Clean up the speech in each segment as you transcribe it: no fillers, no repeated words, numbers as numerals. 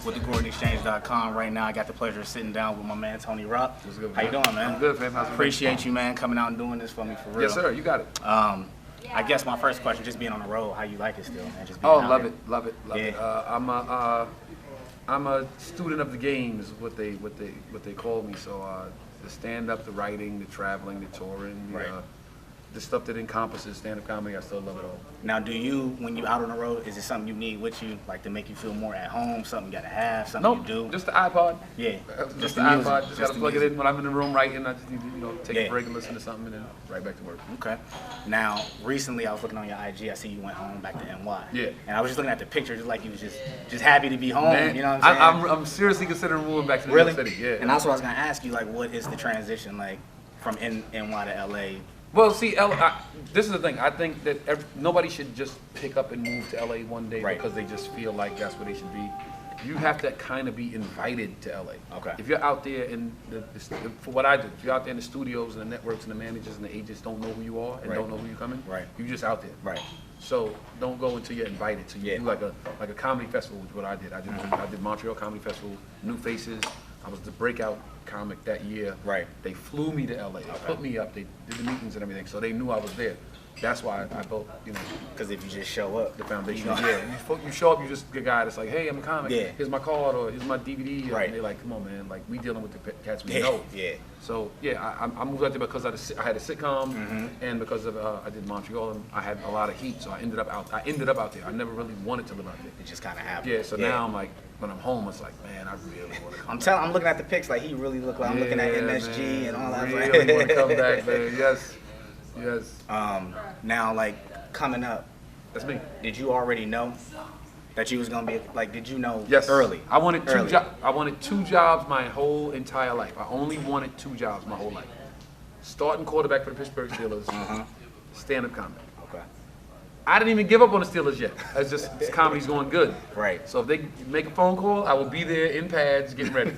with thegordonexchange.com right now. I got the pleasure of sitting down with my man Tony Rock. What's good, How you man? doing, man? I'm good, fam. How's it Appreciate you, man, coming out and doing this for me for real. Yes, sir. You got it. I guess my first question, just being on the road, how you like it still, man? Just being Oh, out love here. it, love it, love Yeah. it. I'm a student of the game, is what they call me. So the stand up, the writing, the traveling, the touring, Right. the stuff that encompasses stand up comedy, I still love it all. Now, do you, when you out on the road, is it something you need with you, like to make you feel more at home? Something you gotta have? Something No, you do? just the iPod. Yeah, Just the the music, iPod. just Just gotta the plug it music. in when I'm in the room writing. I just need to, take Yeah. a break and listen to something, and then right back to work. Okay. Now, recently I was looking on your IG. I see you went home back to NY. Yeah. And I was just looking at the picture, just like you was just happy to be home. Man, You know what I'm saying? I'm seriously considering moving back to New Really? York City. Yeah. And that's what I was gonna ask you. Like, what is the transition like from NY to LA? Well, see, this is the thing. I think that nobody should just pick up and move to LA one day Right. because they just feel like that's where they should be. You have to kind of be invited to LA. Okay. If you're out there in for what I do, if you're out there in the studios and the networks and the managers and the agents don't know who you are and Right. don't know who you're coming, Right. you're just out there. Right. So don't go until you're invited. So you Yeah. do like a comedy festival, which is what I did. I did Montreal Comedy Festival, New Faces. I was the breakout comic that year. Right. They flew me to LA. They put me up. They did the meetings and everything, so they knew I was there. That's why I built, Because if you just show up, the foundation. you know- Yeah, you show up, you just get a guy that's like, hey, I'm a comic. Yeah. Here's my card or here's my DVD. Right. And they're like, come on, man. Like, we dealing with the cats we Yeah, know. yeah. So, yeah, I moved out there because I had a sitcom Mm-hmm. and because of I did Montreal and I had a lot of heat. So I ended up out there. I never really wanted to live out there. It just kind of happened. Yeah, so now I'm like, when I'm home, it's like, man, I really want to come back. I'm looking at the pics. Like he really looked like I'm looking at MSG man, and all that. really want to come back, man. Yes. Yes. Now, like coming up, That's me. did you already know that you was gonna be like? Did you know Yes. early? I wanted Early. I wanted 2 jobs my whole entire life. I only wanted 2 jobs my whole life. Starting quarterback for the Pittsburgh Steelers, stand-up comic. Okay. I didn't even give up on the Steelers yet. It's just this comedy's going good. Right. So if they make a phone call, I will be there in pads getting ready.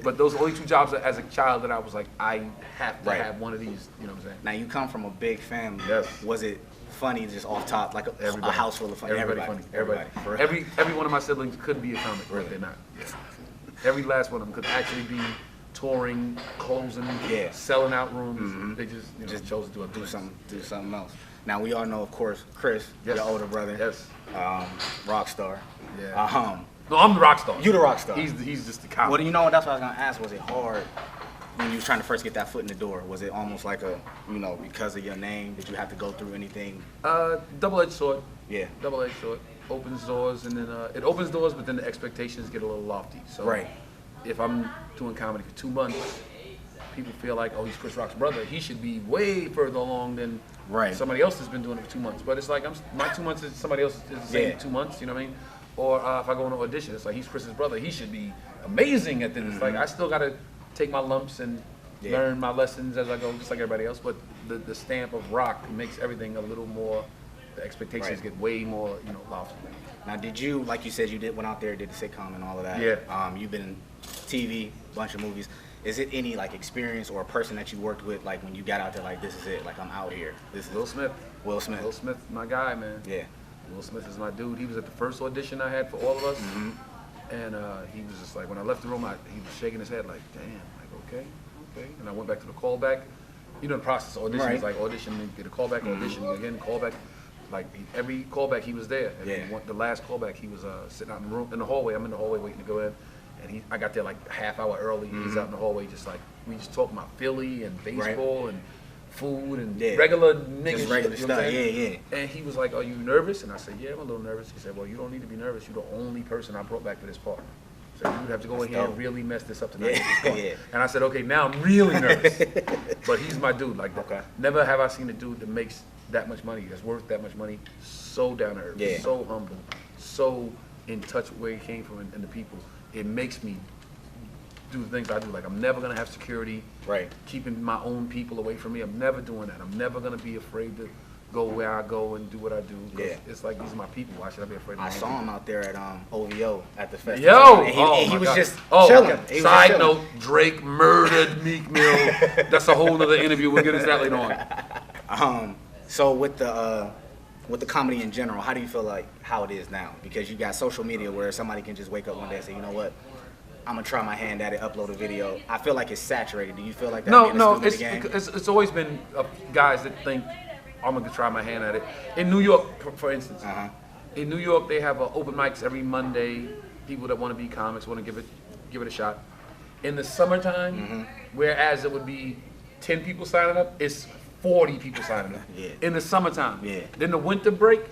But those are the only 2 jobs as a child that I was like, I have to Right. have one of these. You know what I'm saying? Now you come from a big family. Yes. Was it funny just off top, like a Everybody. house full of funny? Everybody funny. Everybody. For real. Every one of my siblings could be a comic, but they're not. Every last one of them could actually be touring, closing, Yeah. selling out rooms. They just chose to do it. do something else. Now we all know, of course, Chris, Yes. your older brother. Yes. Rock star. Yeah. No, I'm the rock star. You the rock star. He's just the comic. Well, you know what? That's what I was gonna ask. Was it hard when you was trying to first get that foot in the door? Was it almost like because of your name, did you have to go through anything? Double-edged sword. Yeah. Double-edged sword. Opens doors, and then it opens doors, but then the expectations get a little lofty. So Right. if I'm doing comedy for 2 months, people feel like, oh, he's Chris Rock's brother. He should be way further along than Right. somebody else has been doing it for 2 months. But it's like my 2 months is somebody else's is the same Yeah. 2 months. You know what I mean? Or if I go on an audition, it's like he's Chris's brother. He should be amazing at this. It's like I still gotta take my lumps and Yeah. learn my lessons as I go, just like everybody else. But the stamp of rock makes everything a little more. The expectations Right. get way more, lofty. Now, did you, like you said, went out there, did the sitcom and all of that? Yeah. You've been in TV, bunch of movies. Is it any like experience or a person that you worked with, like when you got out there, like this is it, like I'm out here. This is Will Smith. Will Smith. Will Smith, my guy, man. Yeah. Will Smith is my dude. He was at the first audition I had for all of us, and he was just like, when I left the room, he was shaking his head like, damn, like okay. And I went back to the callback. You know the process. Audition Right. is like audition, then get a callback, audition again, callback. Like every callback he was there. And Yeah. the last callback he was sitting out in the room in the hallway. I'm in the hallway waiting to go in, and I got there like a half hour early. He's out in the hallway just like we just talking about Philly and baseball and food and Yeah. regular nigga Just regular shit, you know what I'm stuff, saying? yeah. And he was like, "Are you nervous?" And I said, "Yeah, I'm a little nervous." He said, "Well, you don't need to be nervous. You're the only person I brought back to this part. So you would have to go in here and dope. really mess this up tonight." Yeah, with this part." yeah. And I said, "Okay, now I'm really nervous." But he's my dude. Like, Okay. never have I seen a dude that makes that much money, that's worth that much money, so down to earth, Yeah. so humble, so in touch with where he came from and the people. It makes me do the things I do. Like, I'm never gonna have security. Right. Keeping my own people away from me. I'm never doing that. I'm never gonna be afraid to go where I go and do what I do. 'Cause Yeah. it's like, these are my people. Why should I be afraid of my I own saw people? him out there at OVO at the festival. Yo! And he my was God. just Oh, chilling. okay. He was Side just chilling. note, Drake murdered Meek Mill. That's a whole nother interview. We'll get into that later on. So with the with the comedy in general, how do you feel like how it is now? Because you got social media where somebody can just wake up one day and say, you know what, I'm gonna try my hand at it, upload a video. I feel like it's saturated. Do you feel like that? No, it's always been guys that think I'm gonna try my hand at it. In New York, for instance, in New York they have open mics every Monday. People that want to be comics want to give it a shot. In the summertime, whereas it would be 10 people signing up, it's 40 people signing up. In the summertime. Then the winter break,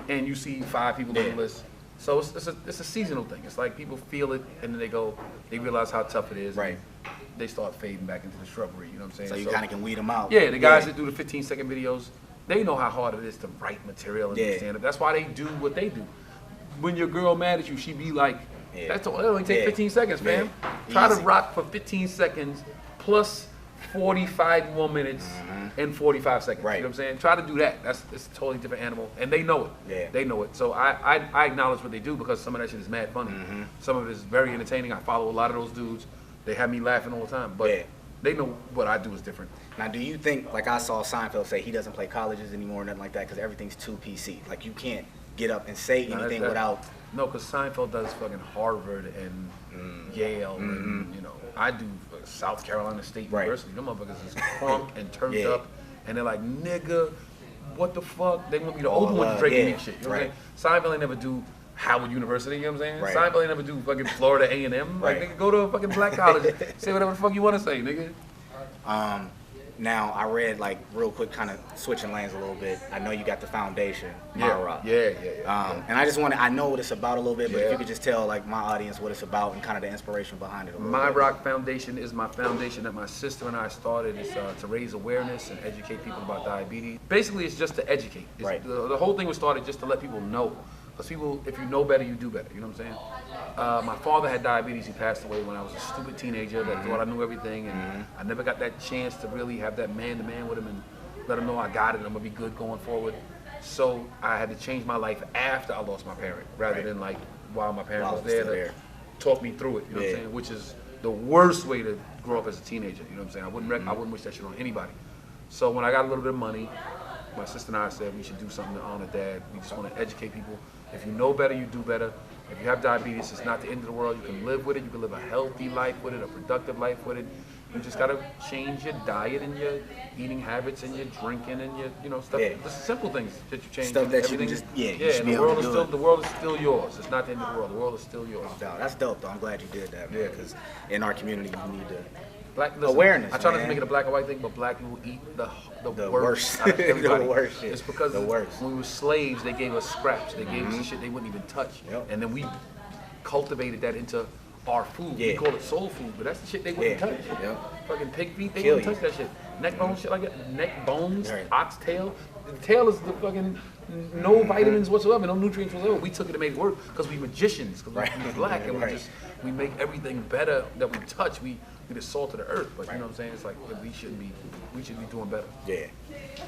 and you see 5 people on the list. So it's a seasonal thing. It's like people feel it, and then they realize how tough it is. Right. They start fading back into the shrubbery. You know what I'm saying? So you kind of can weed them out. Yeah, the guys that do the 15-second videos, they know how hard it is to write material and do stand-up. That's why they do what they do. When your girl mad at you, she be like, "That's all. It only take 15 seconds, fam. Try to rock for 15 seconds plus 45 more minutes and 45 seconds. Right. You know what I'm saying? Try to do that. It's a totally different animal, and they know it. Yeah. They know it. So I acknowledge what they do because some of that shit is mad funny. Some of it is very entertaining. I follow a lot of those dudes. They have me laughing all the time. But they know what I do is different. Now, do you think, like I saw Seinfeld say he doesn't play colleges anymore or nothing like that because everything's too PC? Like you can't get up and say anything without... No, because Seinfeld does fucking Harvard and Yale and, you know, I do South Carolina State University. Them motherfuckers is crunk and turned up, and they're like, nigga, what the fuck? They want me to open with Drake and shit. You know what I'm saying? Seinfeld ain't never do Howard University, you know what I'm saying? Seinfeld ain't never do fucking Florida A&M. Like, nigga, go to a fucking black college, say whatever the fuck you want to say, nigga. Now, I read, like, real quick, kind of switching lanes a little bit. I know you got the foundation, Yeah. And I just I know what it's about a little bit, but if you could just tell, like, my audience what it's about and kind of the inspiration behind it a little My bit. Rock Foundation is my foundation that my sister and I started. It's to raise awareness and educate people about diabetes. Basically, it's just to educate. The whole thing was started just to let people know. Because people, if you know better, you do better. You know what I'm saying? My father had diabetes. He passed away when I was a stupid teenager that thought I knew everything. And I never got that chance to really have that man-to-man with him and let him know I got it and I'm going to be good going forward. So I had to change my life after I lost my parent rather than like while my parent was there to talk me through it. You know what I'm saying? Which is the worst way to grow up as a teenager. You know what I'm saying? I wouldn't wish that shit on anybody. So when I got a little bit of money, my sister and I said we should do something to honor Dad. We just want to educate people. If you know better, you do better. If you have diabetes, it's not the end of the world. You can live with it. You can live a healthy life with it, a productive life with it. You just gotta change your diet and your eating habits and your drinking and your, you know, stuff. The simple things that you change. Stuff that everything. you can just, and the world is still yours. It's not the end of the world. The world is still yours. That's dope, though. I'm glad you did that, man, because in our community, you need to... Listen, awareness. I try not to make it a black and white thing, but black people eat the worst out of the everybody. worst shit. It's because when we were slaves, they gave us scraps. They gave us the shit they wouldn't even touch. And then we cultivated that into our food. We call it soul food, but that's the shit they wouldn't touch. Fucking pig feet, they wouldn't touch that shit. Neck bones, shit like that. Neck bones, oxtail. The tail is the fucking no vitamins whatsoever, no nutrients whatsoever. We took it and made it work because we magicians, because we're black, and we make everything better that we touch. We the salt of the earth, but you know what I'm saying? It's like we should be doing better. Yeah.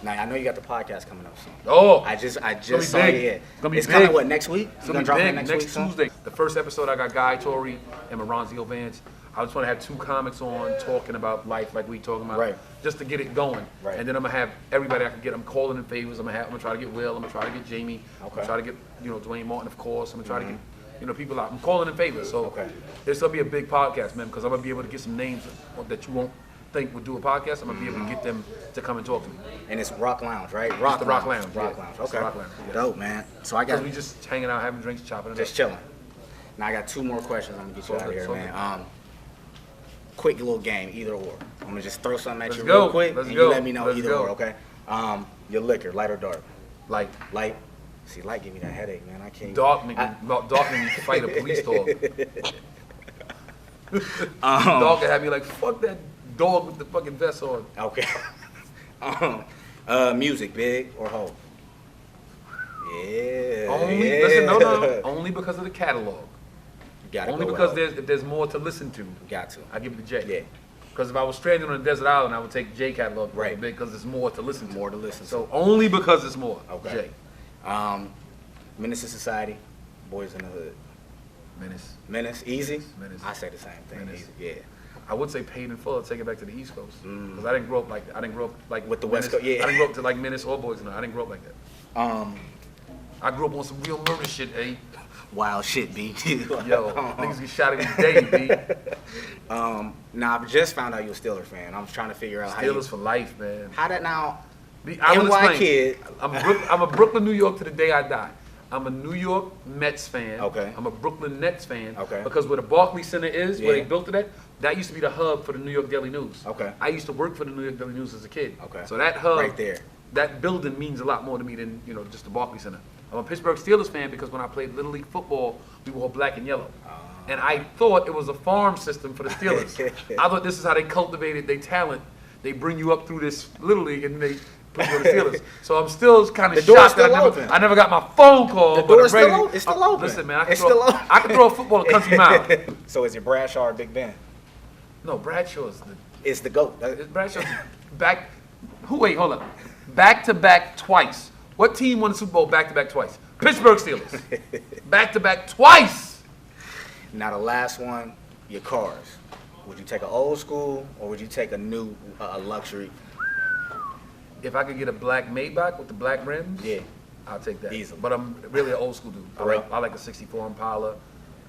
Now I know you got the podcast coming up soon. Oh, I just saw it. It's coming what, next week? It's gonna be big. Next Tuesday. The first episode I got Guy Torrey and Maronzio Vance. I just want to have 2 comics on talking about life like we talking about, just to get it going. And then I'm gonna have everybody I can get. I'm calling in favors. I'm gonna try to get Will. I'm gonna try to get Jamie. I'm gonna try to get Dwayne Martin, of course. I'm gonna try to get people out. I'm calling in favors. So it's gonna be a big podcast, man, because I'm gonna be able to get some names that you won't think would do a podcast. I'm gonna be able to get them to come and talk to me. And it's Rock Lounge, right? Rock Lounge. Okay. Rock Lounge. Dope, man. So I got. We just hanging out, having drinks, chopping it up. Just chilling. Now I got 2 more questions. I'm gonna get you out of here, man. Quick little game, either or. I'm gonna just throw something at you real quick, and you let me know either or, okay? Your liquor, light or dark? Light. Light. See, light give me that headache, man. I can't. Dark make me fight a police dog. Dog can have me like, fuck that dog with the fucking vest on. Okay. Music, big or whole? Yeah. Listen, no. Only because of the catalog. Only because there's more to listen to. Got to. I give it to Jay. Yeah. Because if I was stranded on a desert island, I would take J catalog because there's more to listen to. More to listen to. So only because it's more. Okay. Jay. Menace to Society, Boys in the Hood. Menace. Menace, easy? Menace. I say the same thing. Menace. Easy. Yeah. I would say Paid in Full. I'd take it back to the East Coast because I didn't grow up like with the West Coast. Yeah. I didn't grow up to like Menace or Boys in the Hood. I didn't grow up like that. I grew up on some real murder shit, eh? Wild shit, B. Yo, niggas get shot every day, B. Now I just found out you're a Steelers fan. I'm trying to figure out Steelers for life, man. how that now. I'm NY kid. I'm a Brooklyn, New York to the day I die. I'm a New York Mets fan. Okay. I'm a Brooklyn Nets fan. Okay. Because where the Barclays Center is, where they built it at, that used to be the hub for the New York Daily News. Okay. I used to work for the New York Daily News as a kid. Okay. So that hub, right there, that building means a lot more to me than just the Barclays Center. I'm a Pittsburgh Steelers fan because when I played Little League football, we wore black and yellow. And I thought it was a farm system for the Steelers. I thought this is how they cultivated their talent. They bring you up through this Little League and they put you on the Steelers. So I'm still kind of shocked that I never got my phone call. The door's still open. It's still open. Listen, man, I can throw a football a country mile. So is it Bradshaw or Big Ben? No, Bradshaw's It's the GOAT. Bradshaw's back. Wait, hold up. Back-to-back twice. What team won the Super Bowl back-to-back twice? Pittsburgh Steelers. Back-to-back twice. Now the last one, your cars. Would you take an old school or would you take a new luxury? If I could get a black Maybach with the black rims, Yeah, I'll take that. Easily. But I'm really an old school dude. Right. I like a 64 Impala.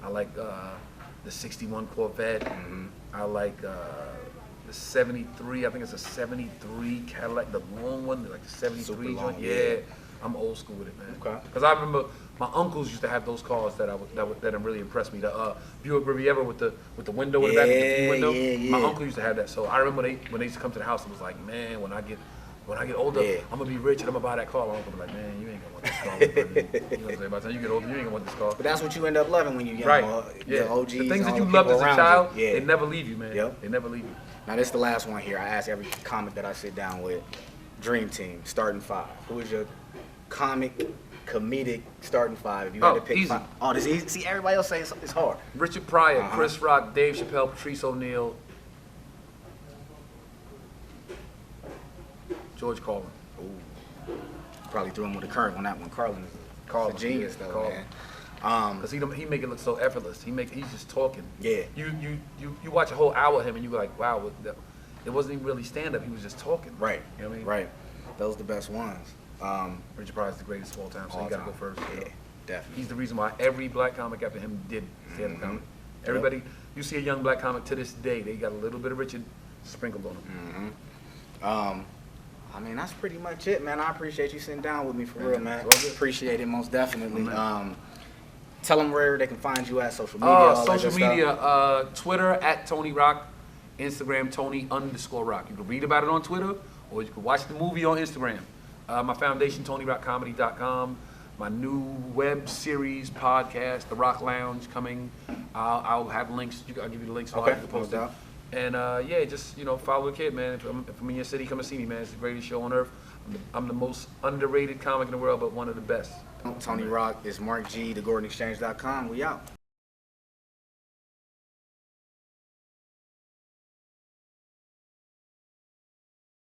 I like the 61 Corvette. Mm-hmm. I like the 73. I think it's a 73 Cadillac, the long one, like the 73 Super joint. long, Yeah. yeah. I'm old school with it, man. Okay. Because I remember my uncles used to have those cars that really impressed me. The Buick Riviera with the window in the back, with the view window. Yeah. My uncle used to have that. So I remember when they used to come to the house, it was like, man, when I get older, Yeah. I'm gonna be rich and I'm gonna buy that car. My uncle be like, man, you ain't gonna want this car. You know what I'm saying? By the time you get older, you ain't gonna want this car. But that's what you end up loving when you get Right. the OGs. The things that all you the loved people as a around child, you. Yeah. they never leave you, man. Yep. They never leave you. Now this is the last one here. I ask every comic that I sit down with. Dream team, starting five. Who is your comedic starting five? If you had to pick easy. five. Oh, this easy. See, everybody else say it's hard. Richard Pryor, Uh-huh. Chris Rock, Dave Chappelle, Patrice O'Neal, George Carlin. Ooh. Probably threw him with a curve on that one. Carlin is a genius, yeah, though, Carlin. man. Because he make it look so effortless. He's just talking. Yeah. You watch a whole hour of him and you go like, wow, it wasn't even really stand up. He was just talking. Right. You know what I mean? Right. Those are the best ones. Richard Pryor is the greatest of all time, so you got to go first. Yeah, You know? definitely. He's the reason why every black comic after him did stand up comedy. Everybody, you see a young black comic to this day, they got a little bit of Richard sprinkled on them. I mean, that's pretty much it, man. I appreciate you sitting down with me for real, man. It's all good. Appreciate it most definitely. Tell them where they can find you at social media. All that Social good stuff. media, Twitter at Tony Rock, Instagram Tony_Rock. You can read about it on Twitter, or you can watch the movie on Instagram. My foundation, TonyRockComedy.com. My new web series podcast, The Rock Lounge, coming. I'll have links. I'll give you the links. So Okay, I can post no it. doubt. And yeah, just follow the kid, man. If I'm in your city, come and see me, man. It's the greatest show on earth. I'm the most underrated comic in the world, but one of the best. Tony Rock is Marc G, thegordonexchange.com. We out.